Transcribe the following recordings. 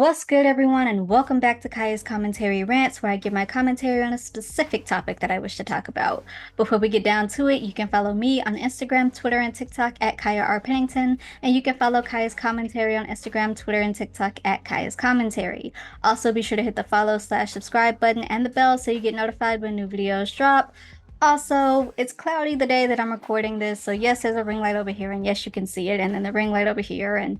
What's good, everyone, and welcome back to Kaya's Commentary Rants, where I give my commentary on a specific topic that I wish to talk about. Before we get down to it, you can follow me on Instagram, Twitter, and TikTok at Kaya R. Pennington, and you can follow Kaya's Commentary on Instagram, Twitter, and TikTok at Kaya's Commentary. Also, be sure to hit the follow/subscribe button and the bell so you get notified when new videos drop. Also, it's cloudy the day that I'm recording this, so yes, there's a ring light over here, and yes, you can see it, and then the ring light over here, and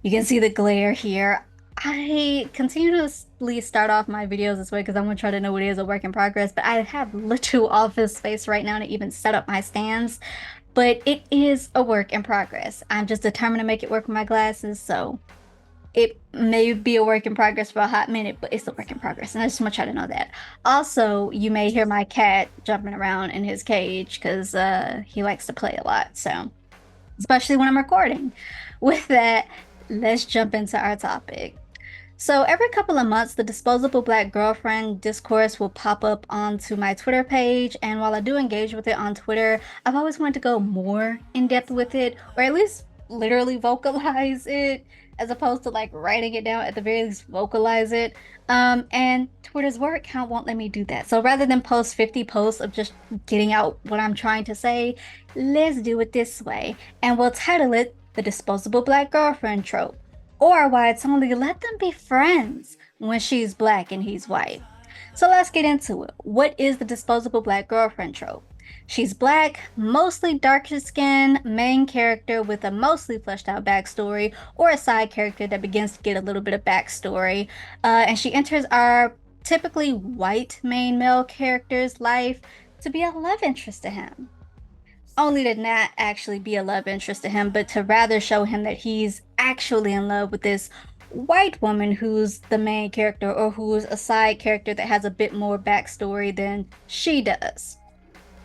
you can see the glare here. I continuously start off my videos this way because I'm gonna try to know what it is a work in progress, but I have little office space right now to even set up my stands. But it is a work in progress. I'm just determined to make it work with my glasses, so it may be a work in progress for a hot minute, but it's a work in progress, and I just want y'all to know that. Also, you may hear my cat jumping around in his cage because he likes to play a lot, so especially when I'm recording. With that, let's jump into our topic. So every couple of months, the Disposable Black Girlfriend discourse will pop up onto my Twitter page, and while I do engage with it on Twitter, I've always wanted to go more in depth with it, or at least literally vocalize it, as opposed to like writing it down, at the very least vocalize it. And Twitter's word count won't let me do that. So rather than post 50 posts of just getting out what I'm trying to say, let's do it this way. And we'll title it the Disposable Black Girlfriend trope. Or why it's only let them be friends when she's black and he's white. So let's get into it. What is the disposable black girlfriend trope? She's black, mostly darker skin, main character with a mostly fleshed out backstory, or a side character that begins to get a little bit of backstory. And she enters our typically white main male character's life to be a love interest to him, only to not actually be a love interest to him, but to rather show him that he's actually in love with this white woman who's the main character or who's a side character that has a bit more backstory than she does.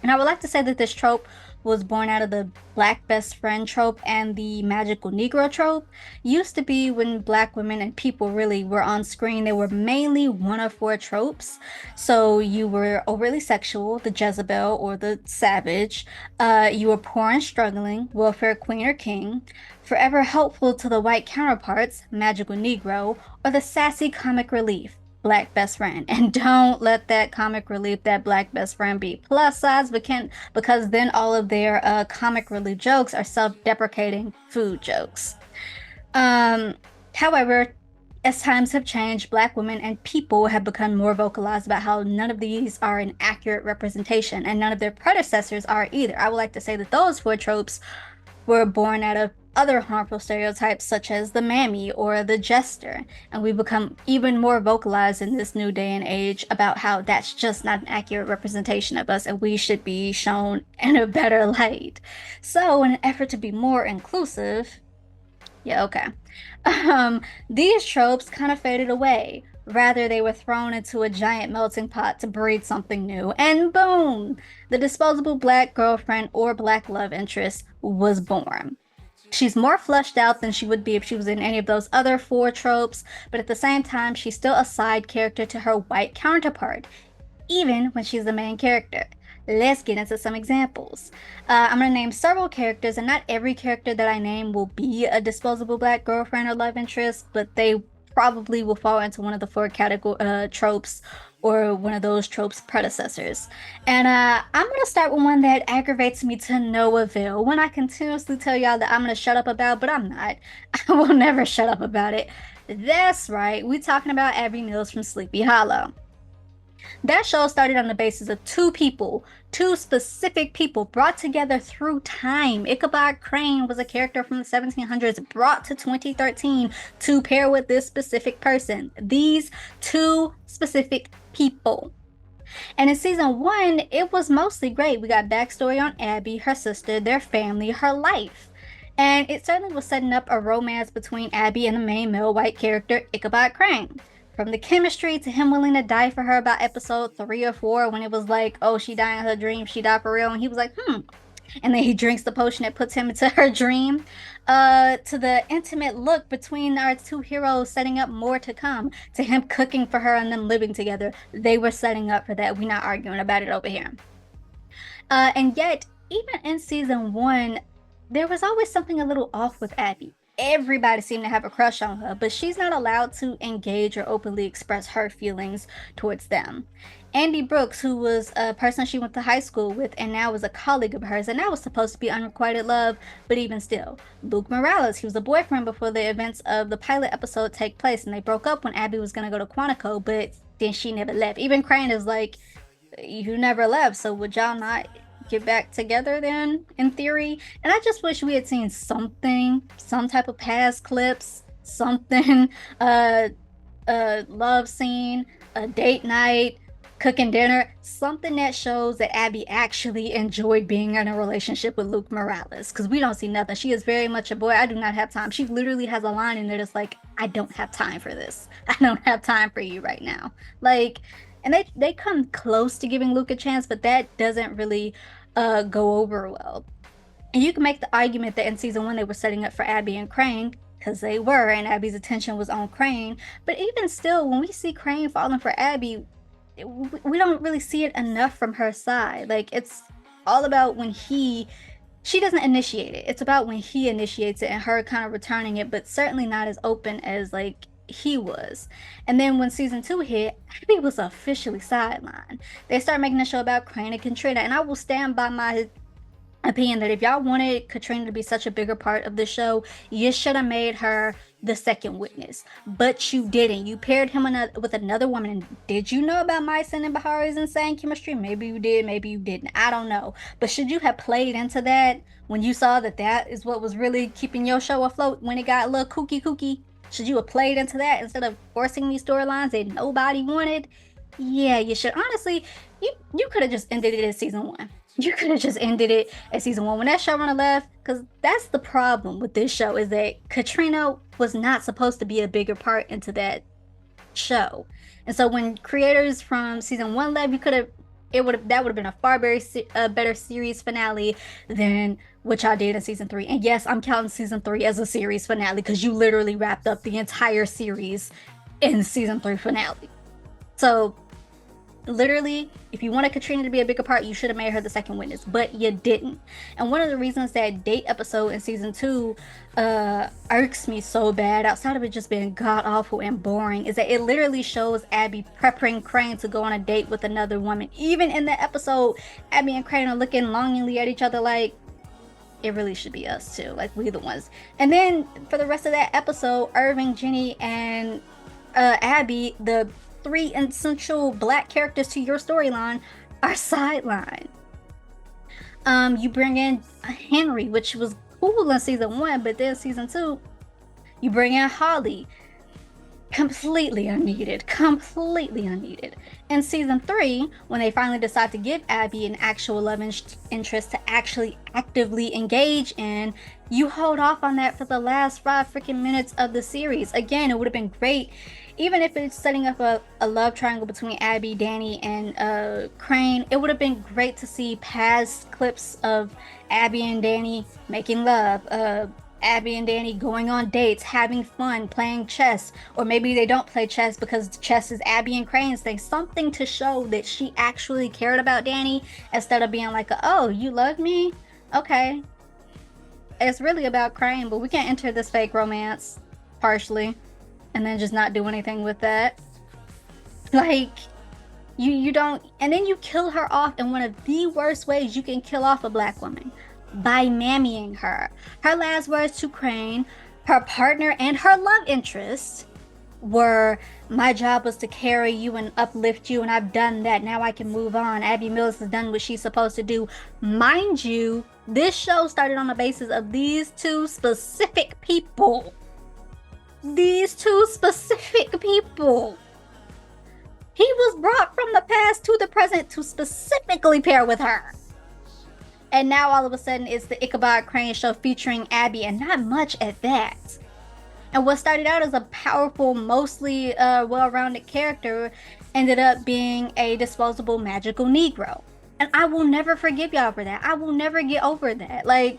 And I would like to say that this trope was born out of the black best friend trope and the magical Negro trope. Used to be when black women and people really were on screen, they were mainly one of four tropes. So you were overly sexual, the Jezebel or the savage. You were poor and struggling, welfare queen or king. Forever helpful to the white counterparts, magical Negro, or the sassy comic relief, black best friend. And don't let that comic relief, that black best friend, be plus size, because then all of their comic relief jokes are self-deprecating food jokes. um However, as times have changed, black women and people have become more vocalized about how none of these are an accurate representation, and none of their predecessors are either. I would like to say that those four tropes were born out of other harmful stereotypes such as the mammy or the jester, and we've become even more vocalized in this new day and age about how that's just not an accurate representation of us and we should be shown in a better light. So, in an effort to be more inclusive, yeah, okay. These tropes kind of faded away. Rather, they were thrown into a giant melting pot to breed something new, and boom, the disposable black girlfriend or black love interest was born. She's more fleshed out than she would be if she was in any of those other four tropes, but at the same time, she's still a side character to her white counterpart, even when she's the main character. Let's get into some examples. I'm going to name several characters, and not every character that I name will be a disposable black girlfriend or love interest, but they probably will fall into one of the four category tropes or one of those tropes predecessors. And I'm going to start with one that aggravates me to no avail, one I continuously tell y'all that I'm going to shut up about, but I'm not. I will never shut up about it. That's right, we're talking about Abby Mills from Sleepy Hollow. That show started on the basis of two people, two specific people brought together through time. Ichabod Crane was a character from the 1700s brought to 2013 to pair with this specific person. These two specific people. And in season one, it was mostly great. We got backstory on Abby, her sister, their family, her life. And it certainly was setting up a romance between Abby and the main male white character, Ichabod Crane. From the chemistry to him willing to die for her about episode 3 or 4, when it was like, oh, she died in her dream, she died for real. And he was like, and then he drinks the potion that puts him into her dream. To the intimate look between our two heroes, setting up more to come, to him cooking for her and them living together. They were setting up for that. We're not arguing about it over here. And yet, even in season one, there was always something a little off with Abby. everybody seemed to have a crush on her, but she's not allowed to engage or openly express her feelings towards them. Andy Brooks, who was a person she went to high school with and now is a colleague of hers, and that was supposed to be unrequited love, but even still. Luke Morales, he was a boyfriend before the events of the pilot episode take place, and they broke up when Abby was gonna go to Quantico, but then she never left. Even Crane is like, you never left, so would y'all not get back together then, in theory? And I just wish we had seen something, some type of past clips, something, a love scene, a date night, cooking dinner, something that shows that Abby actually enjoyed being in a relationship with Luke Morales. Because we don't see nothing. She is very much a boy. I do not have time. She literally has a line in there that's like, I don't have time for this. I don't have time for you right now. Like, and they come close to giving Luke a chance, but that doesn't really go over well. And you can make the argument that in season 1 they were setting up for Abby and Crane, because they were, and Abby's attention was on Crane. But even still, when we see Crane falling for Abby, we don't really see it enough from her side. Like, it's all about when she doesn't initiate it. It's about when he initiates it and her kind of returning it, but certainly not as open as like he was. And then when season 2 hit, Abby was officially sidelined. They started making a show about Crane and Katrina, and I will stand by my opinion that if y'all wanted Katrina to be such a bigger part of the show, you should have made her the second witness, but you didn't. You paired him with another woman. Did you know about Myson and Bahari's insane chemistry? Maybe you did, maybe you didn't. I don't know. But should you have played into that when you saw that that is what was really keeping your show afloat when it got a little kooky? Should you have played into that instead of forcing these storylines that nobody wanted? Yeah, you should. Honestly, you could have just ended it at season 1. You could have just ended it at season 1 when that showrunner left, because that's the problem with this show, is that Katrina was not supposed to be a bigger part into that show. And so when creators from season 1 left, that would have been a far better series finale than what y'all did in season 3. And yes, I'm counting season 3 as a series finale because you literally wrapped up the entire series in season 3 finale. So literally, if you wanted Katrina to be a bigger part, you should have made her the second witness, but you didn't. And one of the reasons that date episode in season 2 irks me so bad, outside of it just being god awful and boring, is that it literally shows Abby prepping Crane to go on a date with another woman. Even in the episode, Abby and Crane are looking longingly at each other like, it really should be us too, like we the ones. And then for the rest of that episode, Irving, Jenny, and Abby, the 3 essential black characters to your storyline, are sidelined. You bring in Henry, which was cool in season 1, but then season 2, you bring in Holly. Completely unneeded. In season 3, when they finally decide to give Abby an actual love interest to actually actively engage in, you hold off on that for the last 5 freaking minutes of the series. Again, it would have been great, even if it's setting up a love triangle between Abby, Danny, and Crane. It would have been great to see past clips of Abby and Danny making love, Abby and Danny going on dates, having fun, playing chess. Or maybe they don't play chess because chess is Abby and Crane's thing. Something to show that she actually cared about Danny, instead of being like, oh, you love me? Okay. It's really about Crane, but we can't enter this fake romance partially and then just not do anything with that. Like, you don't. And then you kill her off in one of the worst ways you can kill off a black woman, by mammying her. Her last words to Crane, her partner, and her love interest were, my job was to carry you and uplift you, and I've done that. Now I can move on. Abby Mills has done what she's supposed to do. Mind you, this show started on the basis of these 2 specific people. These 2 specific people. He was brought from the past to the present to specifically pair with her. And now all of a sudden it's the Ichabod Crane show featuring Abby, and not much at that. And what started out as a powerful, mostly well-rounded character ended up being a disposable magical Negro. And I will never forgive y'all for that. I will never get over that. Like,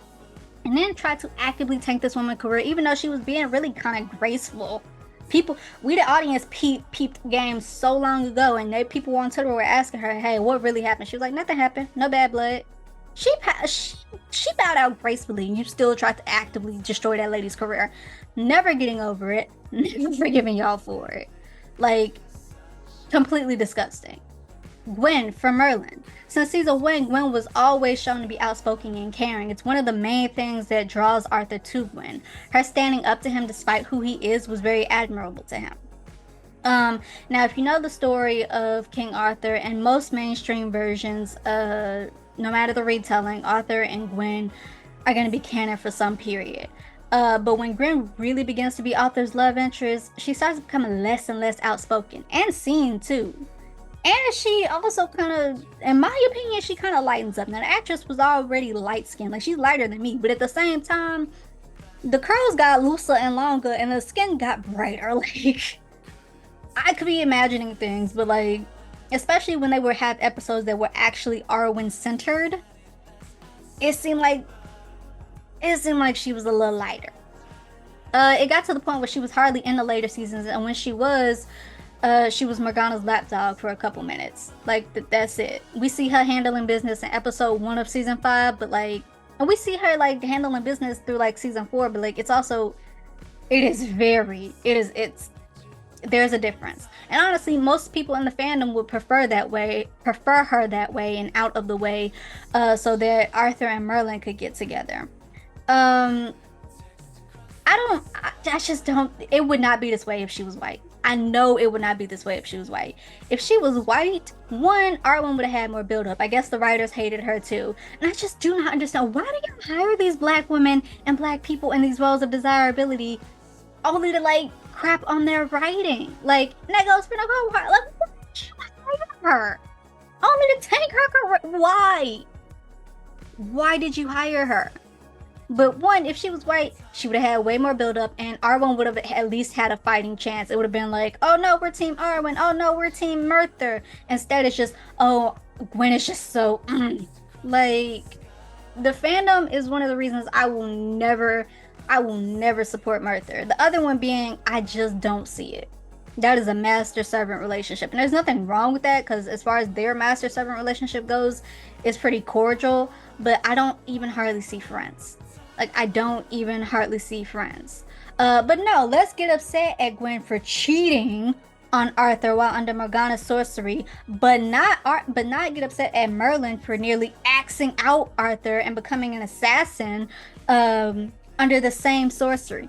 and then try to actively tank this woman's career, even though she was being really kind of graceful. We the audience peeped games so long ago, and people on Twitter were asking her, hey, what really happened? She was like, nothing happened. No bad blood. She bowed out gracefully, and you still tried to actively destroy that lady's career. Never getting over it. Never forgiving y'all for it. Like, completely disgusting. Gwen from Merlin. Since season one, Gwen was always shown to be outspoken and caring. It's one of the main things that draws Arthur to Gwen. Her standing up to him despite who he is was very admirable to him. Now, if you know the story of King Arthur and most mainstream versions, no matter the retelling, Arthur and Gwen are going to be canon for some period. But when Gwen really begins to be Arthur's love interest, she starts becoming less and less outspoken and seen too. And she also kind of, in my opinion, she kind of lightens up. Now, the actress was already light skinned, like she's lighter than me, but at the same time, the curls got looser and longer, and the skin got brighter. Like, I could be imagining things, but like, especially when they would have episodes that were actually Arwen centered, it seemed like she was a little lighter. It got to the point where she was hardly in the later seasons, and when she was Morgana's lapdog for a couple minutes. Like, that's it. We see her handling business in episode 1 of season 5, but like, and we see her like handling business through like season 4, but like, it's there's a difference. And honestly, most people in the fandom would prefer her that way and out of the way, so that Arthur and Merlin could get together. I just don't, it would not be this way if she was white. I know it would not be this way if she was white. If she was white, one, Arwen would have had more build up. I guess the writers hated her too. And I just do not understand, why do you hire these black women and black people in these roles of desirability only to like crap on their writing? Like, and that goes for Nicole. Like, why did you hire her? Only to tank her career. Why did you hire her? But one, if she was white, she would have had way more build up, and Arwen would have at least had a fighting chance. It would have been like, oh no, we're team Arwen. Oh no, we're team Merthyr. Instead, it's just, oh, Gwen is just so like, the fandom is one of the reasons I will never support Merthyr. The other one being, I just don't see it. That is a master-servant relationship. And there's nothing wrong with that, because as far as their master-servant relationship goes, it's pretty cordial, but I don't even hardly see friends. Like, I don't even hardly see friends. But no, let's get upset at Gwen for cheating on Arthur while under Morgana's sorcery, but not get upset at Merlin for nearly axing out Arthur and becoming an assassin under the same sorcery.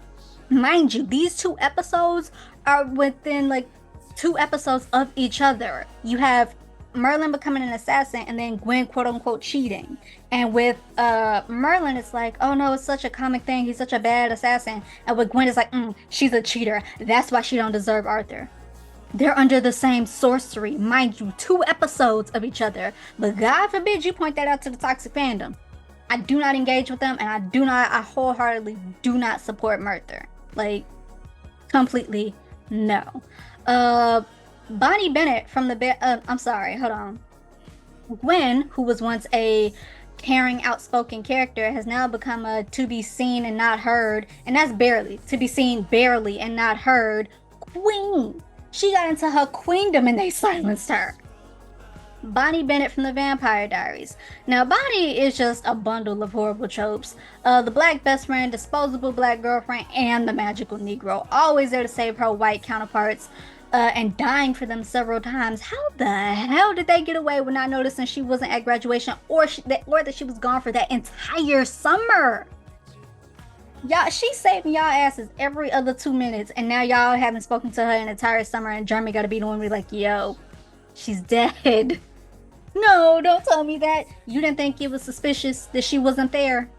Mind you, these 2 episodes are within like 2 episodes of each other. You have Merlin becoming an assassin and then Gwen quote unquote cheating. And with Merlin, it's like, oh no, it's such a comic thing, he's such a bad assassin. And with Gwen, it's like, she's a cheater, that's why she don't deserve Arthur. They're under the same sorcery, mind you, 2 episodes of each other. But God forbid you point that out to the toxic fandom. I do not engage with them, and I wholeheartedly do not support Merthyr. Like, completely no. Bonnie Bennett from I'm sorry, hold on. Gwen, who was once a caring, outspoken character, has now become a to be seen and not heard, and that's barely, to be seen barely and not heard, queen. She got into her queendom and they silenced her. Bonnie Bennett from the Vampire Diaries. Now, Bonnie is just a bundle of horrible tropes. The black best friend, disposable black girlfriend, and the magical Negro. Always there to save her white counterparts, and dying for them several times. How the hell did they get away with not noticing she wasn't at graduation, or that she was gone for that entire summer? Y'all, she's saving y'all asses every other 2 minutes, and now y'all haven't spoken to her an entire summer, and Jeremy gotta be the one to be like, yo, she's dead. No, don't tell me that. You didn't think it was suspicious that she wasn't there.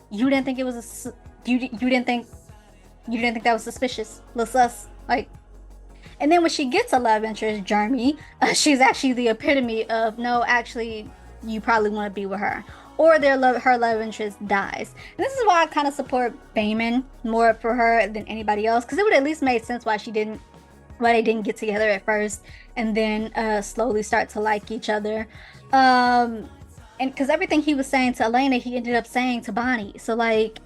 You didn't think it was you didn't think that was suspicious. Little sus. Like, and then when she gets a love interest, Jeremy, she's actually the epitome of, no, actually, you probably want to be with her. Or her love interest dies. And this is why I kind of support Bayman more for her than anybody else, because it would at least make sense why they didn't get together at first and then slowly start to like each other. And because everything he was saying to Elena, he ended up saying to Bonnie. So like,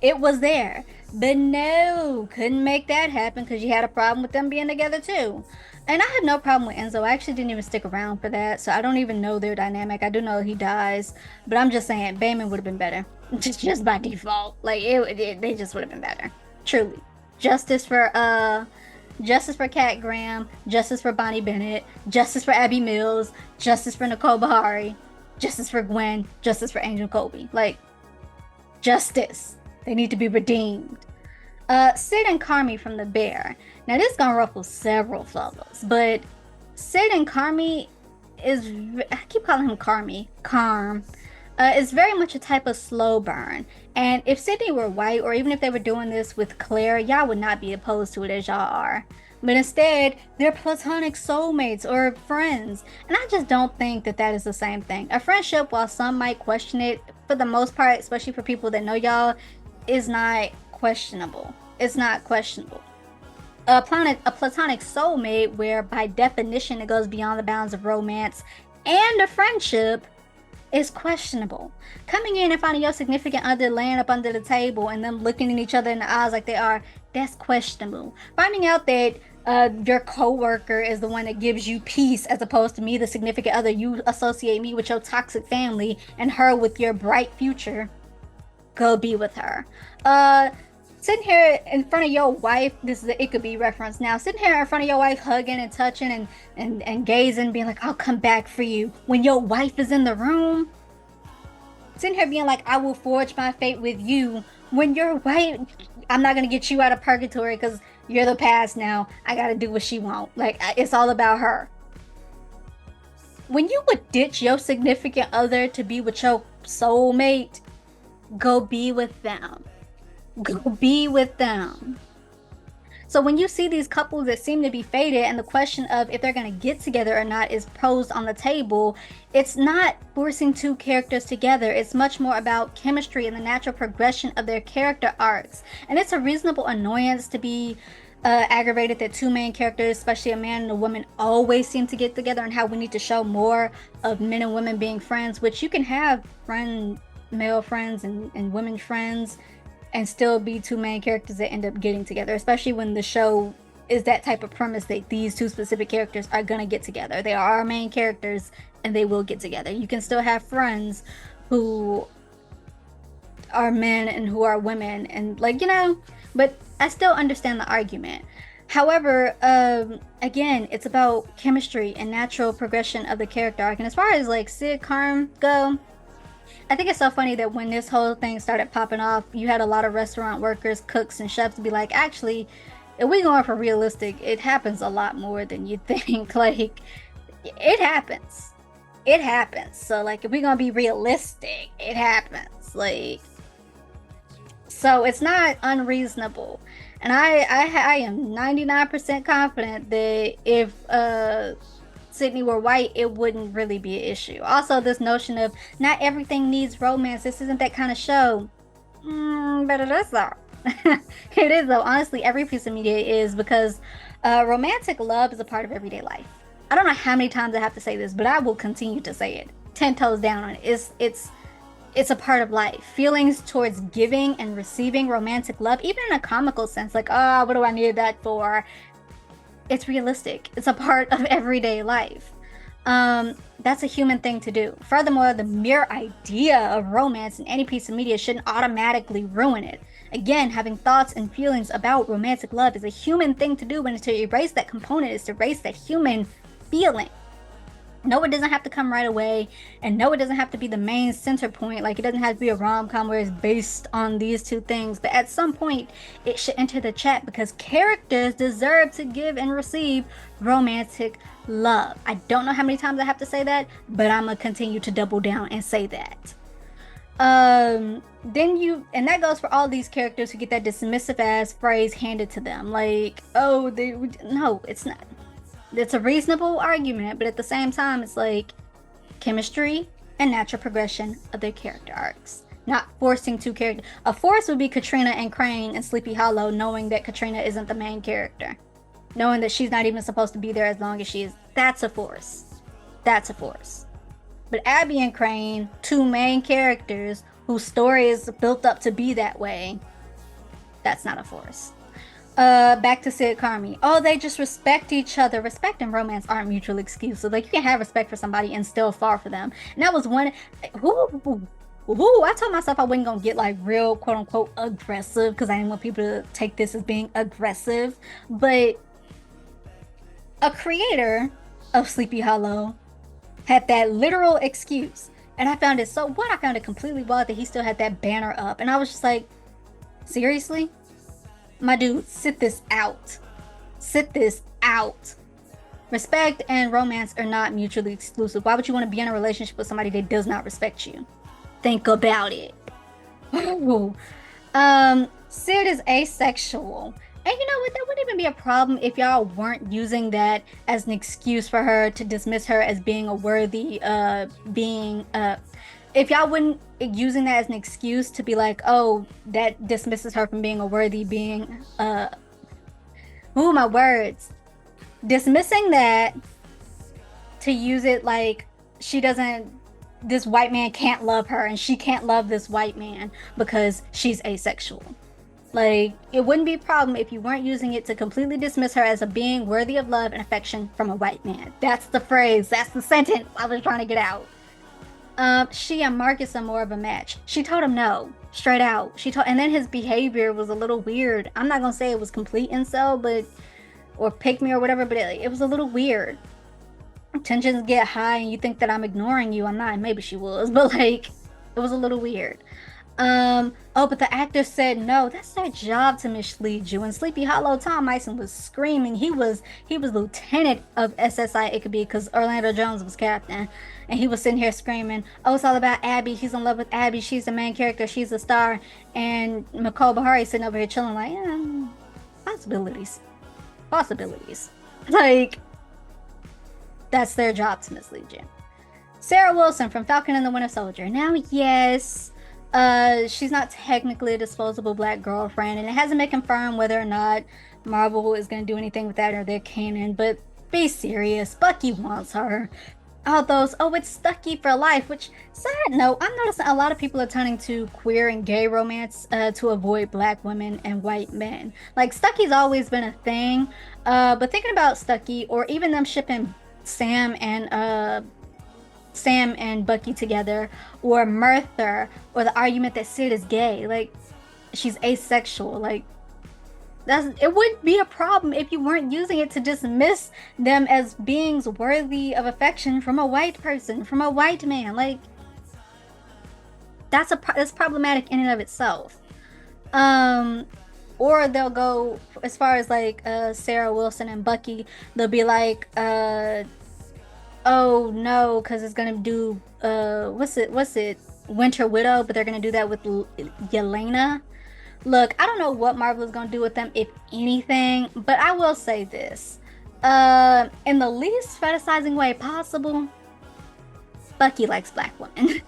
it was there. But no, couldn't make that happen because you had a problem with them being together too. And I had no problem with Enzo. I actually didn't even stick around for that, so I don't even know their dynamic. I do know he dies, but I'm just saying Bayman would have been better, just by default. Like they just would have been better. Truly, justice for justice for Kat Graham, justice for Bonnie Bennett, justice for Abby Mills, justice for Nicole Bahari, justice for Gwen, justice for Angel Colby. Like justice. They need to be redeemed. Sid and Carmi from The Bear. Now this gonna ruffle several feathers, but Sid and Carmi is, I keep calling him Carm, is very much a type of slow burn. And if Sydney were white, or even if they were doing this with Claire, y'all would not be opposed to it as y'all are. But instead, they're platonic soulmates or friends. And I just don't think that that is the same thing. A friendship, while some might question it, for the most part, especially for people that know y'all, is not questionable. It's not questionable. A platonic soulmate, where by definition it goes beyond the bounds of romance and a friendship, is questionable. Coming in and finding your significant other laying up under the table and them looking at each other in the eyes like they are, that's questionable. Finding out that your coworker is the one that gives you peace, as opposed to me, the significant other, you associate me with your toxic family and her with your bright future. Go be with her. Sitting here in front of your wife, this is the It Could Be reference now. Sitting here in front of your wife, hugging and touching and gazing, being like, I'll come back for you. When your wife is in the room, sitting here being like, I will forge my fate with you. When your wife, I'm not going to get you out of purgatory because you're the past now. I got to do what she wants. Like, it's all about her. When you would ditch your significant other to be with your soulmate, go be with them. Go be with them. So when you see these couples that seem to be faded and the question of if they're going to get together or not is posed on the table, it's not forcing two characters together. It's much more about chemistry and the natural progression of their character arcs. And it's a reasonable annoyance to be aggravated that two main characters, especially a man and a woman, always seem to get together, and how we need to show more of men and women being friends, which you can have male friends and women friends and still be two main characters that end up getting together, especially when the show is that type of premise that these two specific characters are gonna get together. They are our main characters and they will get together. You can still have friends who are men and who are women, and like, you know, but I still understand the argument. However, again, it's about chemistry and natural progression of the character arc. And as far as like Sid Carm go, I think it's so funny that when this whole thing started popping off, you had a lot of restaurant workers, cooks, and chefs be like, actually, if we going for realistic, it happens a lot more than you think. Like, it happens. It happens. So, like, if we gonna be realistic, it happens. Like, so it's not unreasonable. And I am 99% confident that if Sydney were white, it wouldn't really be an issue. Also, this notion of not everything needs romance. This isn't that kind of show. But it is though. It is though. Honestly, every piece of media is, because romantic love is a part of everyday life. I don't know how many times I have to say this, but I will continue to say it. 10 toes down on it. It's a part of life. Feelings towards giving and receiving romantic love, even in a comical sense, like, oh, what do I need that for? It's realistic. It's a part of everyday life. That's a human thing to do. Furthermore, the mere idea of romance in any piece of media shouldn't automatically ruin it. Again, having thoughts and feelings about romantic love is a human thing to do, and to erase that component is to erase that human feeling. No, it doesn't have to come right away, and no, it doesn't have to be the main center point. Like, it doesn't have to be a rom-com where it's based on these two things, but at some point it should enter the chat, because characters deserve to give and receive romantic love. I don't know how many times I have to say that, but I'm gonna continue to double down and say that. And that goes for all these characters who get that dismissive ass phrase handed to them, like, oh, no, it's not. It's a reasonable argument, but at the same time, it's like chemistry and natural progression of their character arcs. Not forcing two characters. A force would be Katrina and Crane in Sleepy Hollow, knowing that Katrina isn't the main character. Knowing that she's not even supposed to be there as long as she is. That's a force. That's a force. But Abby and Crane, two main characters whose story is built up to be that way, that's not a force. Back to Sid Carmi. Oh, they just respect each other. Respect and romance aren't mutually exclusive. Like you can have respect for somebody and still fall for them. And that was one. Who I told myself I wasn't gonna get like real quote unquote aggressive because I didn't want people to take this as being aggressive. But a creator of Sleepy Hollow had that literal excuse. And I found it so what I found it completely wild that he still had that banner up. And I was just like, seriously? My dude, sit this out. Sit this out. Respect and romance are not mutually exclusive. Why would you want to be in a relationship with somebody that does not respect you? Think about it. Sid is asexual. And you know what? That wouldn't even be a problem if y'all weren't using that as an excuse for her to dismiss her as being a worthy being if y'all wouldn't using that as an excuse to be like, oh, that dismisses her from being a worthy being ooh, my words. Dismissing that to use it like she doesn't this white man can't love her and she can't love this white man because she's asexual. Like, it wouldn't be a problem if you weren't using it to completely dismiss her as a being worthy of love and affection from a white man. That's the phrase. That's the sentence I was trying to get out. She and Marcus are more of a match. She told him no, straight out. And then his behavior was a little weird. I'm not gonna say it was complete incel, but or pick me or whatever, but it was a little weird. Tensions get high, and you think that I'm ignoring you. I'm not. Maybe she was, but like, it was a little weird. Oh, but the actor said no. That's their job to mislead you. In Sleepy Hollow, Tom Mison was screaming. He was lieutenant of SSI Ickaby because Orlando Jones was captain, and he was sitting here screaming, "Oh, it's all about Abby. He's in love with Abby. She's the main character. She's a star." And Nicole Bahari sitting over here chilling, like, possibilities, possibilities. Like, that's their job to mislead you. Sarah Wilson from Falcon and the Winter Soldier. Now, yes. She's not technically a disposable black girlfriend, and it hasn't been confirmed whether or not Marvel is going to do anything with that or their canon, but be serious. Bucky wants her. All those, oh, it's Stucky for life, which, side note, I'm noticing a lot of people are turning to queer and gay romance to avoid black women and white men. Like, Stucky's always been a thing, but thinking about Stucky, or even them shipping Sam and Bucky together, or Merthyr, or the argument that Sid is gay, like she's asexual, like it wouldn't be a problem if you weren't using it to dismiss them as beings worthy of affection from a white person, from a white man. Like that's problematic in and of itself. Or they'll go as far as like Sarah Wilson and Bucky. They'll be like oh no, because it's gonna do what's it Winter Widow, but they're gonna do that with Yelena. Look, I don't know what Marvel is gonna do with them, if anything, but I will say this, in the least fetishizing way possible, Bucky likes black women.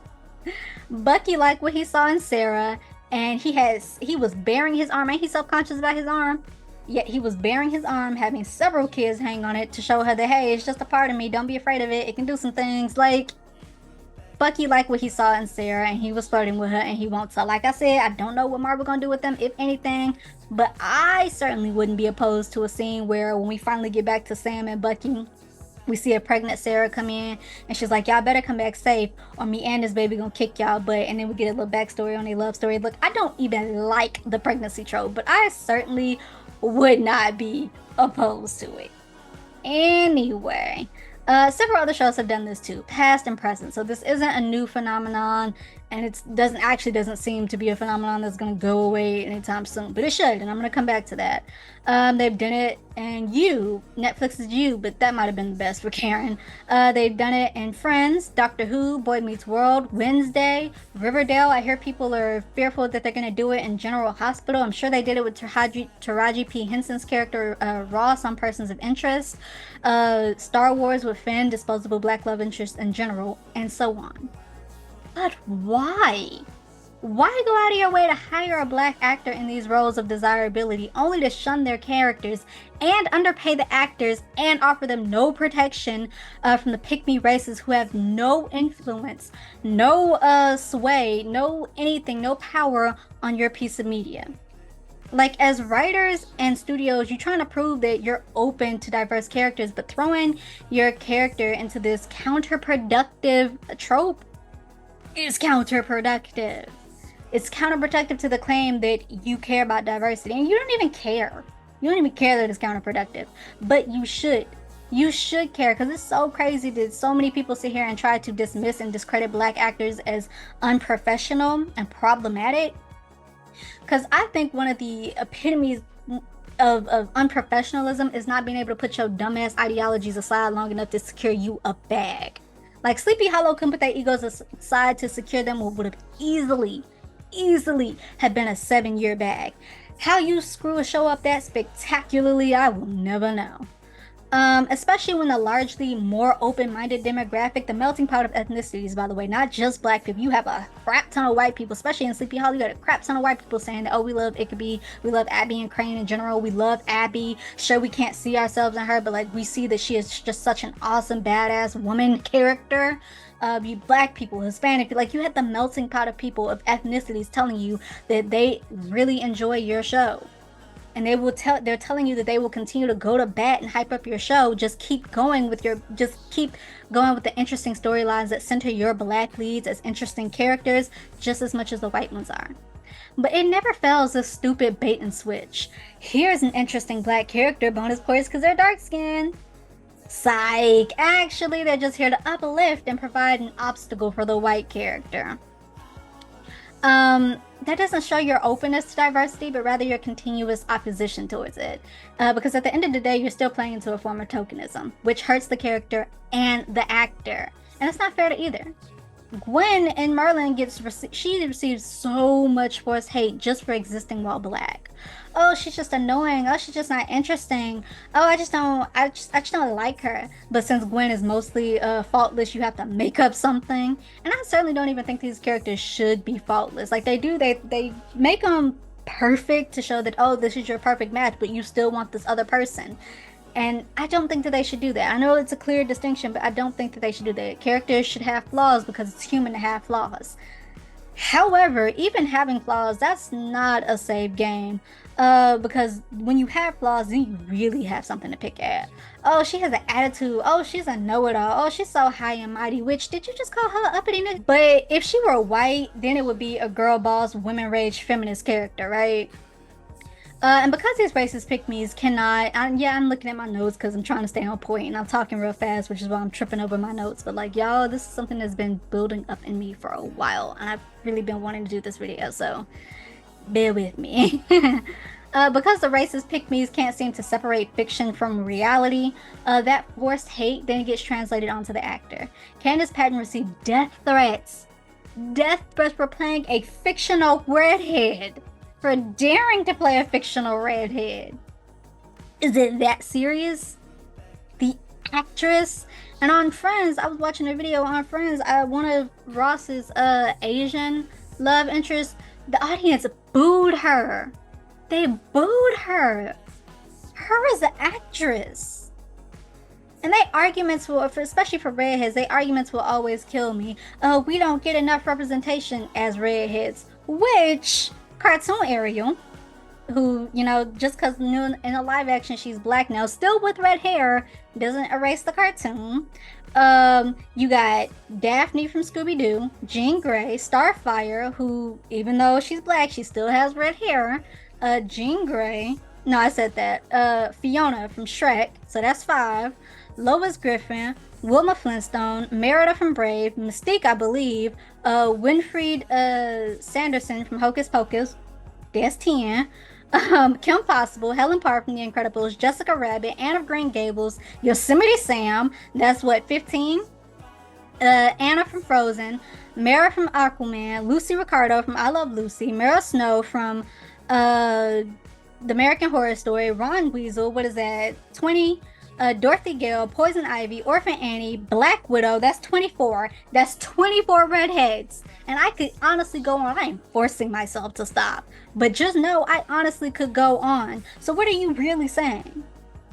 Bucky liked what he saw in Sarah, and he was bearing his arm. Ain't he self-conscious about his arm? Yet he was bearing his arm, having several kids hang on it to show her that, hey, it's just a part of me. Don't be afraid of it. It can do some things. Like, Bucky liked what he saw in Sarah, and he was flirting with her, and he wants her. Like I said, I don't know what Marvel gonna do with them, if anything, but I certainly wouldn't be opposed to a scene where when we finally get back to Sam and Bucky, we see a pregnant Sarah come in, and she's like, y'all better come back safe, or me and this baby gonna kick y'all butt, and then we get a little backstory on their love story. Look, I don't even like the pregnancy trope, but I certainly would not be opposed to it. Anyway, several other shows have done this too, past and present. So this isn't a new phenomenon, and it doesn't seem to be a phenomenon that's going to go away anytime soon. But it should, and I'm going to come back to that. They've done it, and Netflix is You, but that might have been the best for Karen. They've done it in Friends, Doctor Who, Boy Meets World, Wednesday, Riverdale. I hear people are fearful that they're going to do it in General Hospital. I'm sure they did it with Taraji P. Henson's character Ross on Persons of Interest. Star Wars with Finn, Disposable Black Love Interest in general, and so on. But why? Why go out of your way to hire a black actor in these roles of desirability only to shun their characters and underpay the actors and offer them no protection from the pick-me races who have no influence, no sway, no anything, no power on your piece of media? Like, as writers and studios, you're trying to prove that you're open to diverse characters, but throwing your character into this counterproductive trope is counterproductive. It's counterproductive to the claim that you care about diversity, and you don't even care. You don't even care that it's counterproductive, but you should. You should care, because it's so crazy that so many people sit here and try to dismiss and discredit black actors as unprofessional and problematic. Because I think one of the epitomes of unprofessionalism is not being able to put your dumbass ideologies aside long enough to secure you a bag. Like, Sleepy Hollow couldn't put their egos aside to secure them what would have easily have been a 7-year bag. How you screw a show up that spectacularly, I will never know. Especially when the largely more open-minded demographic, the melting pot of ethnicities, by the way, not just black people. You have a crap ton of white people, especially in Sleepy Hollow. You got a crap ton of white people saying that, oh, we love Ickaby, we love Abby and Crane in general, we love Abby. Sure, we can't see ourselves in her, but like, we see that she is just such an awesome, badass woman character. You black people, Hispanic, like, you had the melting pot of people of ethnicities telling you that they really enjoy your show. And they're telling you that they will continue to go to bat and hype up your show. Just keep going with the interesting storylines that center your black leads as interesting characters just as much as the white ones are. But it never fails this stupid bait and switch. Here's an interesting black character, bonus points because they're dark skinned. Psych! Actually, they're just here to uplift and provide an obstacle for the white character. That doesn't show your openness to diversity, but rather your continuous opposition towards it. Because at the end of the day, you're still playing into a form of tokenism, which hurts the character and the actor. And it's not fair to either. Gwen in Merlin she receives so much forced hate just for existing while black. Oh, she's just annoying. Oh, she's just not interesting. Oh, I just don't like her. But since Gwen is mostly faultless, you have to make up something. And I certainly don't even think these characters should be faultless. Like, they make them perfect to show that, oh, this is your perfect match, but you still want this other person. And I don't think that they should do that. I know it's a clear distinction, but I don't think that they should do that. Characters should have flaws because it's human to have flaws. However, even having flaws, that's not a safe game. Because when you have flaws, then you really have something to pick at. Oh, she has an attitude. Oh, she's a know-it-all. Oh, she's so high and mighty. Which, did you just call her uppity? But if she were white, then it would be a girl boss, women rage, feminist character, right? And because these racist pick-me's cannot, I'm looking at my notes because I'm trying to stay on point and I'm talking real fast, which is why I'm tripping over my notes. But like, y'all, this is something that's been building up in me for a while, and I've really been wanting to do this video, so bear with me. Because the racist pick-me's can't seem to separate fiction from reality, that forced hate then gets translated onto the actor. Candace Patton received death threats for playing a fictional redhead. For daring to play a fictional redhead. Is it that serious? The actress? And on Friends, I was watching a video on Friends, one of Ross's Asian love interests, the audience booed her. They booed her. Her as an actress. And they arguments will, especially for redheads, they arguments will always kill me. Oh, we don't get enough representation as redheads. Which... Cartoon Ariel, who, you know, just because in a live action she's black now, still with red hair, doesn't erase the cartoon. You got Daphne from Scooby-Doo, Jean Grey, Starfire, who, even though she's black, she still has red hair. Jean Grey, no, I said that. Fiona from Shrek, so that's 5. Lois Griffin, Wilma Flintstone, Merida from Brave, Mystique, I believe, Winfried Sanderson from Hocus Pocus, that's 10, Kim Possible, Helen Parr from The Incredibles, Jessica Rabbit, Anne of Green Gables, Yosemite Sam, that's what, 15? Anna from Frozen, Mara from Aquaman, Lucy Ricardo from I Love Lucy, Meryl Snow from The American Horror Story, Ron Weasel, what is that, 20? Dorothy Gale, Poison Ivy, Orphan Annie, Black Widow, that's 24. That's 24 redheads. And I could honestly go on. I am forcing myself to stop. But just know I honestly could go on. So what are you really saying?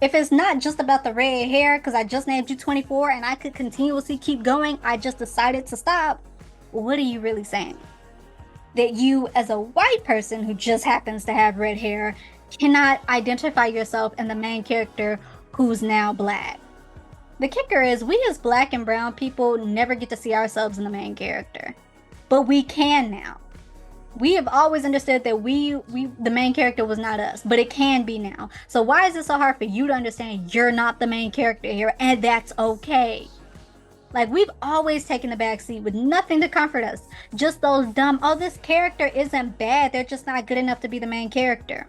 If it's not just about the red hair, because I just named you 24 and I could continuously keep going, I just decided to stop. What are you really saying? that you, as a white person who just happens to have red hair, cannot identify yourself in the main character who's now black. The kicker is, we as black and brown people never get to see ourselves in the main character, but we can now. We have always understood that we the main character was not us, but it can be now. So why is it so hard for you to understand you're not the main character here, and that's okay? Like, we've always taken the back seat with nothing to comfort us. Just those dumb, oh, this character isn't bad, they're just not good enough to be the main character.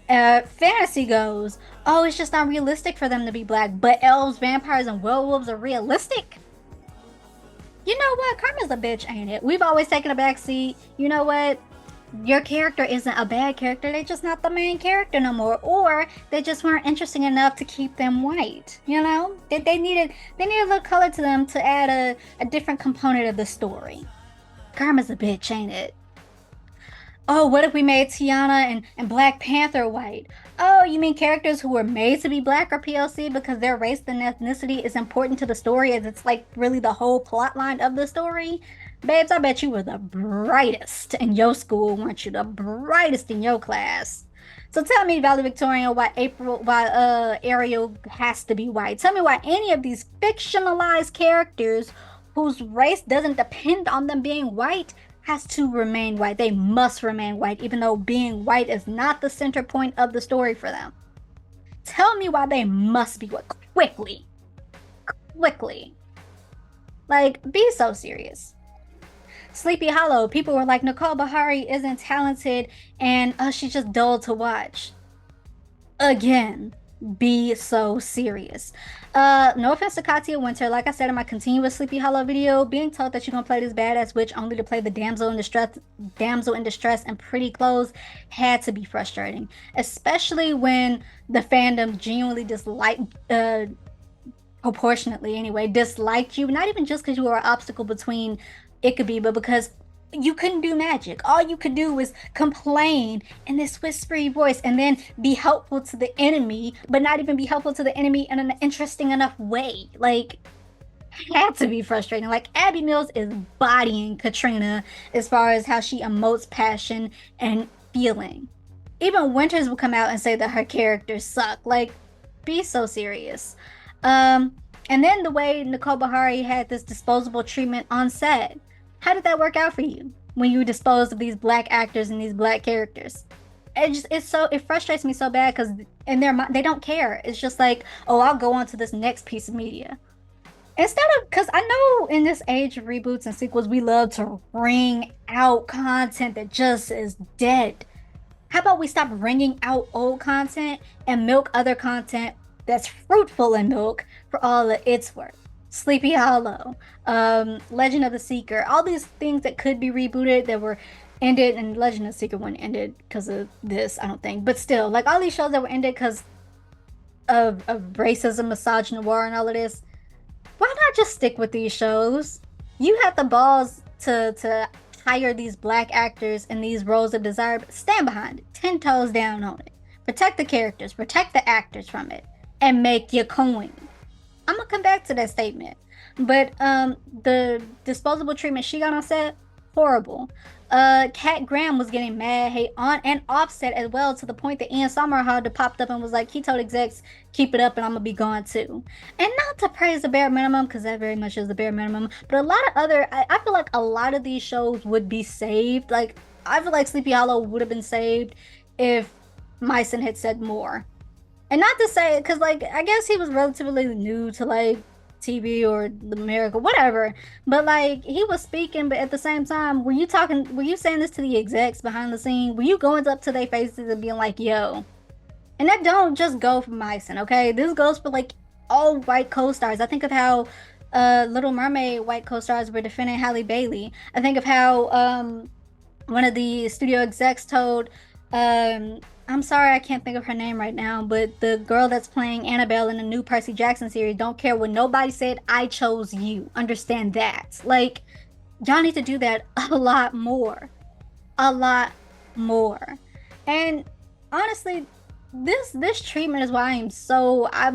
Fantasy goes, oh, it's just not realistic for them to be black, but elves, vampires, and werewolves are realistic. You know what? Karma's a bitch, ain't it? We've always taken a back seat. You know what? Your character isn't a bad character. They're just not the main character no more. Or they just weren't interesting enough to keep them white. You know? They needed a little color to them to add a different component of the story. Karma's a bitch, ain't it? Oh, what if we made Tiana and Black Panther white? Oh, you mean characters who were made to be black or POC because their race and ethnicity is important to the story, as it's like really the whole plot line of the story? Babes, I bet you were the brightest in your school, weren't you? The brightest in your class. So tell me, valedictorian, why Ariel has to be white. Tell me why any of these fictionalized characters whose race doesn't depend on them being white has to remain white. They must remain white, even though being white is not the center point of the story for them. Tell me why they must be white. Quickly. Quickly. Like, be so serious. Sleepy Hollow, people were like, Nicole Bahari isn't talented and she's just dull to watch. Again, be so serious. No offense to Katia Winter, like I said in my continuous Sleepy Hollow video, being told that you're gonna play this badass witch only to play the damsel in distress in pretty clothes had to be frustrating, especially when the fandom genuinely disliked, proportionately anyway, disliked you, not even just because you were an obstacle between Ickaby, but because you couldn't do magic. All you could do was complain in this whispery voice and then be helpful to the enemy, but not even be helpful to the enemy in an interesting enough way. Like, had to be frustrating. Like, Abby Mills is bodying Katrina as far as how she emotes passion and feeling. Even Winters will come out and say that her characters suck. Like, be so serious. And then the way Nicole Bahari had this disposable treatment on set. How did that work out for you when you disposed of these black actors and these black characters? It frustrates me so bad because in their mind they don't care. It's just like, oh, I'll go on to this next piece of media. Instead of, because I know in this age of reboots and sequels, we love to wring out content that just is dead. How about we stop wringing out old content and milk other content that's fruitful in milk for all of its worth? Sleepy Hollow, Legend of the Seeker, all these things that could be rebooted that were ended, and Legend of the Seeker one ended because of this, I don't think. But still, like all these shows that were ended because of racism, misogynoir, and all of this. Why not just stick with these shows? You have the balls to hire these black actors in these roles of desire. Stand behind it, 10 toes down on it. Protect the characters, protect the actors from it, and make your coin. I'm gonna come back to that statement. But the disposable treatment she got on set, horrible. Kat Graham was getting mad hate on and offset as well, to the point that Ian Somerhalder popped up and was like, he told execs, keep it up and I'm gonna be gone too. And not to praise the bare minimum, because that very much is the bare minimum, but a lot of other, I feel like a lot of these shows would be saved. Like, I feel like Sleepy Hollow would have been saved if Myson had said more. And not to say, because, like, I guess he was relatively new to, like, TV or America, whatever. But, like, he was speaking, but at the same time, were you saying this to the execs behind the scene? Were you going up to their faces and being like, yo? And that don't just go for Myson, okay? This goes for, like, all white co-stars. I think of how Little Mermaid white co-stars were defending Halle Bailey. I think of how one of the studio execs told... I'm sorry, I can't think of her name right now, but the girl that's playing Annabelle in the new Percy Jackson series, don't care what nobody said, I chose you. Understand that. Like, y'all need to do that a lot more. A lot more. And honestly, this treatment is why I'm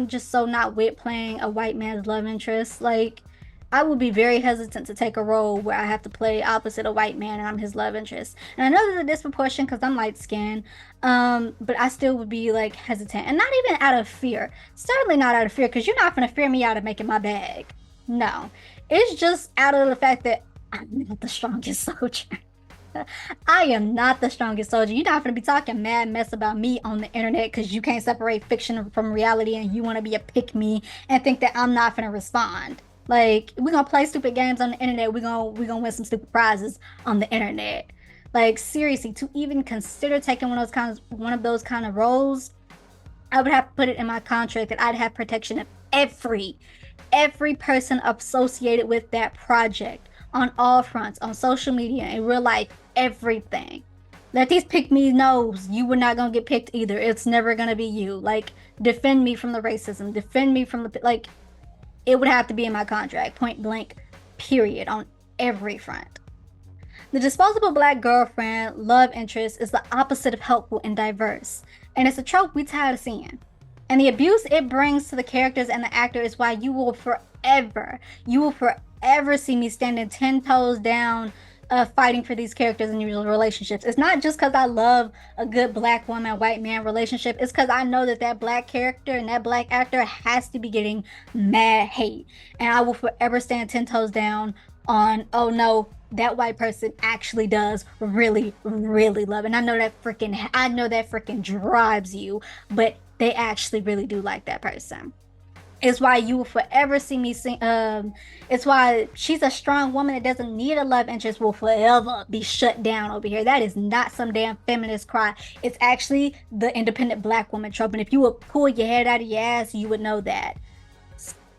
just so not with playing a white man's love interest. Like, I would be very hesitant to take a role where I have to play opposite a white man and I'm his love interest. And I know there's a disproportion because I'm light skinned, but I still would be like hesitant, and not even out of fear. Certainly not out of fear, because you're not gonna fear me out of making my bag. No, it's just out of the fact that I'm not the strongest soldier. I am not the strongest soldier. You're not going to be talking mad mess about me on the internet because you can't separate fiction from reality and you want to be a pick me and think that I'm not going to respond. Like, we're going to play stupid games on the internet. We're gonna win some stupid prizes on the internet. Like, seriously, to even consider taking one of those kind of roles, I would have to put it in my contract that I'd have protection of every person associated with that project on all fronts, on social media, in real life, everything. Let these pick me knows you were not gonna get picked either. It's never gonna be you. Like, defend me from the racism, defend me from the like. It would have to be in my contract, point blank, period, on every front. The disposable black girlfriend love interest is the opposite of helpful and diverse, and it's a trope we tired of seeing. And the abuse it brings to the characters and the actor is why you will forever see me standing 10 toes down, fighting for these characters in these relationships. It's not just because I love a good black woman, white man relationship. It's because I know that that black character and that black actor has to be getting mad hate. And I will forever stand 10 toes down on, oh no, that white person actually does really, really love it. And I know that freaking drives you, but they actually really do like that person. It's why you will forever see me sing. It's why she's a strong woman that doesn't need a love interest will forever be shut down over here. That is not some damn feminist cry. It's actually the independent black woman trope. And if you would pull your head out of your ass, you would know that.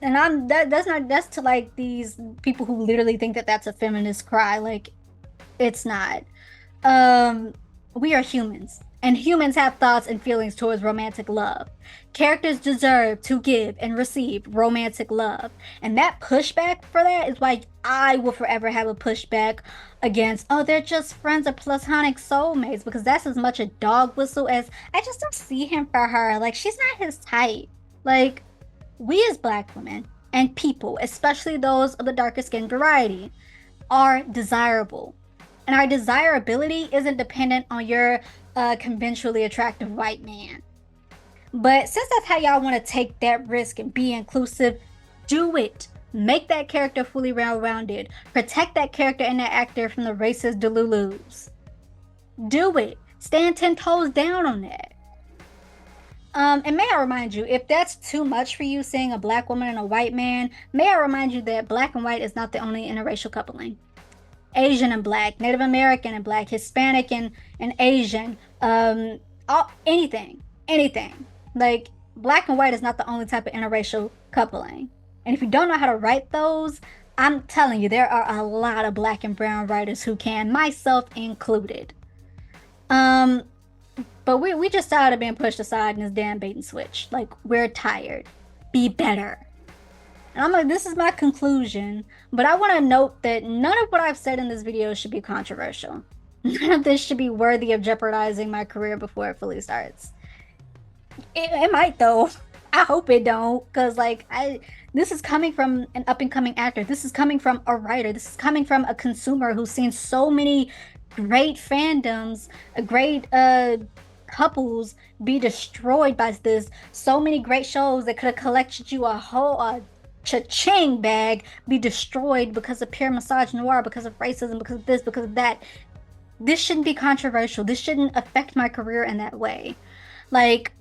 And that's to like these people who literally think that that's a feminist cry. Like, it's not. We are humans, and humans have thoughts and feelings towards romantic love. Characters deserve to give and receive romantic love, and that pushback for that is why I will forever have a pushback against, oh, they're just friends or platonic soulmates, because that's as much a dog whistle as I just don't see him for her. Like, she's not his type. Like, we as black women and people, especially those of the darker skin variety, are desirable. And our desirability isn't dependent on your conventionally attractive white man. But since that's how y'all want to take that risk and be inclusive, do it. Make that character fully well-rounded. Protect that character and that actor from the racist delulus. Do it. Stand 10 toes down on that. And may I remind you, if that's too much for you, seeing a black woman and a white man, may I remind you that black and white is not the only interracial coupling. Asian and black, Native American and black, Hispanic and Asian, anything. Like, black and white is not the only type of interracial coupling. And if you don't know how to write those, I'm telling you, there are a lot of black and brown writers who can, myself included. But we just tired of being pushed aside in this damn bait and switch. Like, we're tired. Be better. And I'm like, this is my conclusion, but I want to note that none of what I've said in this video should be controversial. None of this should be worthy of jeopardizing my career before it fully starts. It might, though. I hope it don't, because like this is coming from an up and coming actor. This is coming from a writer. This is coming from a consumer who's seen so many great fandoms, great couples be destroyed by this. So many great shows that could have collected you a whole cha-ching bag be destroyed because of pure misogynoir, because of racism, because of this, because of that. This shouldn't be controversial. This shouldn't affect my career in that way. Like,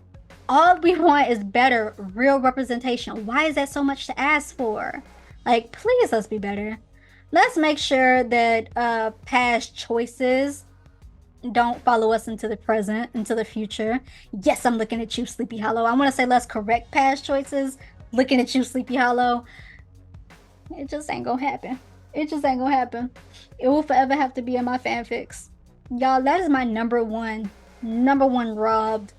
all we want is better, real representation. Why is that so much to ask for? Like, please, let's be better. Let's make sure that past choices don't follow us into the present, into the future. Yes, I'm looking at you, Sleepy Hollow. I want to say let's correct past choices. Looking at you, Sleepy Hollow. It just ain't gonna happen. It just ain't gonna happen. It will forever have to be in my fanfics. Y'all, that is my number one robbed.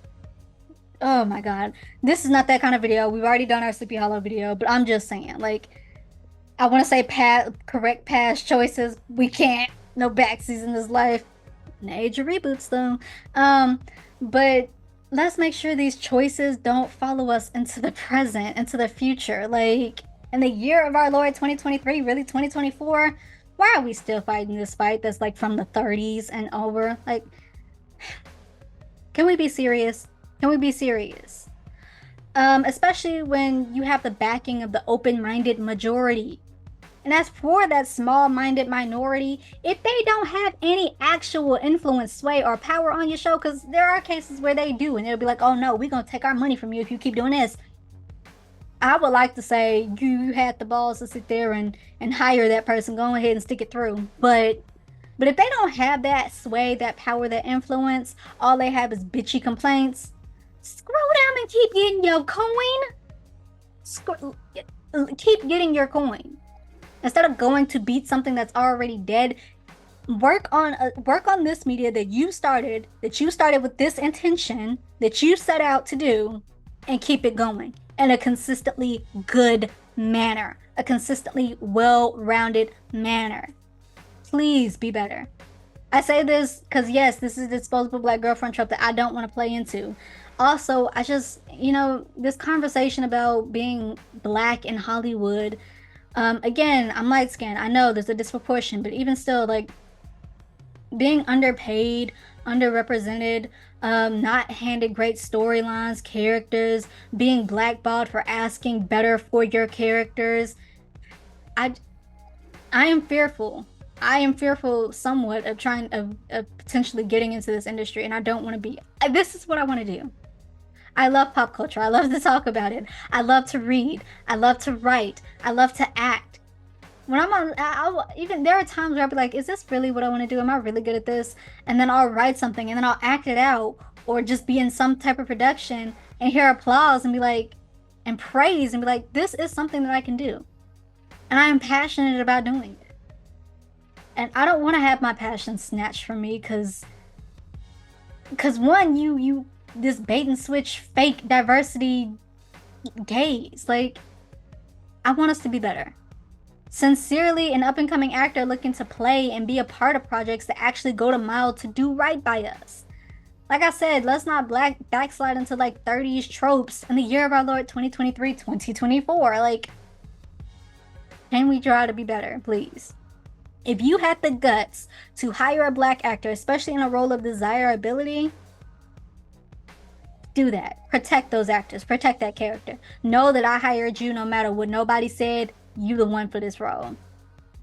Oh my god. This is not that kind of video. We've already done our Sleepy Hollow video, but I'm just saying, like, I want to say correct past choices. We can't. No backsies in this life. Major reboots though. But let's make sure these choices don't follow us into the present, into the future. Like, In the year of our Lord 2023, really 2024, why are we still fighting this fight that's like from the 30s and over? Like, can we be serious? Can we be serious? Especially when you have the backing of the open-minded majority. And as for that small-minded minority, if they don't have any actual influence, sway, or power on your show, because there are cases where they do, and they'll be like, oh no, we're going to take our money from you if you keep doing this. I would like to say you had the balls to sit there and hire that person, go ahead and stick it through. But if they don't have that sway, that power, that influence, all they have is bitchy complaints, scroll down and keep getting your coin. Keep getting your coin. Instead of going to beat something that's already dead, work on this media that you started with this intention that you set out to do, and keep it going in a consistently good manner, a consistently well-rounded manner. Please be better. I say this because yes, this is the disposable black girlfriend trope that I don't want to play into. Also, I just, this conversation about being black in Hollywood, again, I'm light skinned. I know there's a disproportion, but even still, like, being underpaid, underrepresented, not handed great storylines, characters, being blackballed for asking better for your characters. I am fearful. I am fearful somewhat of potentially getting into this industry, and I don't want to be. This is what I want to do. I love pop culture. I love to talk about it. I love to read. I love to write. I love to act. When I'm on, even there are times where I'll be like, is this really what I want to do? Am I really good at this? And then I'll write something and then I'll act it out, or just be in some type of production and hear applause and be like, and praise and be like, this is something that I can do. And I am passionate about doing it. And I don't want to have my passion snatched from me because one, you this bait and switch fake diversity gaze. Like, I want us to be better. Sincerely, an up-and-coming actor looking to play and be a part of projects that actually go to mile to do right by us. Like I said, let's not backslide into like 30s tropes in the year of our Lord 2023, 2024. Like, can we try to be better, please? If you had the guts to hire a black actor, especially in a role of desirability, do that. Protect those actors. Protect that character. Know that I hired you no matter what nobody said. You the one for this role.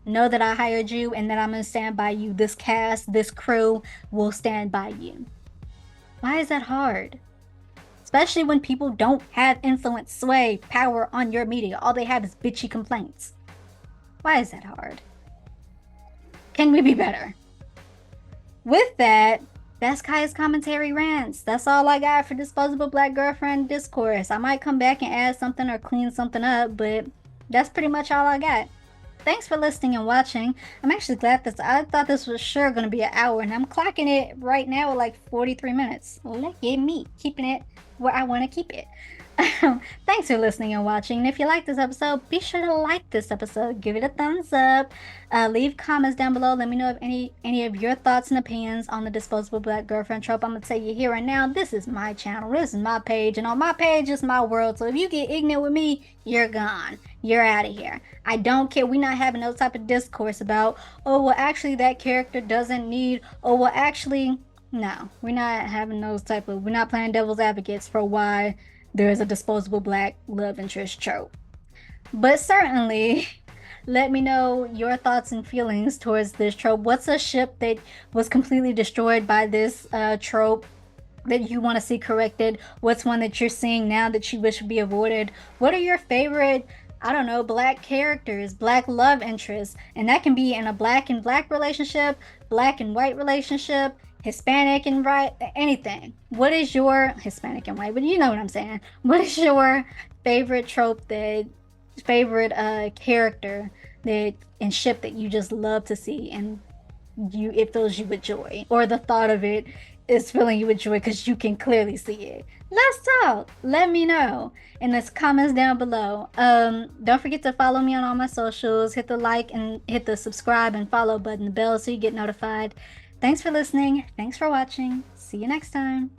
Know that I hired you and that I'm going to stand by you. This cast, this crew will stand by you. Why is that hard? Especially when people don't have influence, sway, power on your media. All they have is bitchy complaints. Why is that hard? Can we be better? With that, that's Kaya's commentary rants. That's all I got for Disposable Black Girlfriend discourse. I might come back and add something or clean something up, but that's pretty much all I got. Thanks for listening and watching. I'm actually glad I thought this was sure going to be an hour, and I'm clocking it right now at like 43 minutes. Look at me, keeping it where I want to keep it. Thanks for listening and watching. And if you like this episode, be sure to like this episode. Give it a thumbs up. Leave comments down below. Let me know if any of your thoughts and opinions on the Disposable Black Girlfriend trope. I'm going to tell you here and now, this is my channel. This is my page. And on my page is my world. So if you get ignorant with me, you're gone. You're out of here. I don't care. We're not having no type of discourse about, oh, well, actually, that character doesn't need, oh, well, actually, no. We're not having those type of, we're not playing devil's advocates for why there is a disposable black love interest trope. But certainly, let me know your thoughts and feelings towards this trope. What's a ship that was completely destroyed by this trope that you want to see corrected? What's one that you're seeing now that you wish would be avoided? What are your favorite, I don't know, black characters, black love interests? And that can be in a black and black relationship, black and white relationship, Hispanic and right, anything. What is your Hispanic and white? But you know what I'm saying. What is your favorite trope, favorite character that and ship that you just love to see and it fills you with joy, or the thought of it is filling you with joy because you can clearly see it? Let's talk. Let me know in the comments down below. Don't forget to follow me on all my socials. Hit the like and hit the subscribe and follow button, the bell, so you get notified. Thanks for listening. Thanks for watching. See you next time.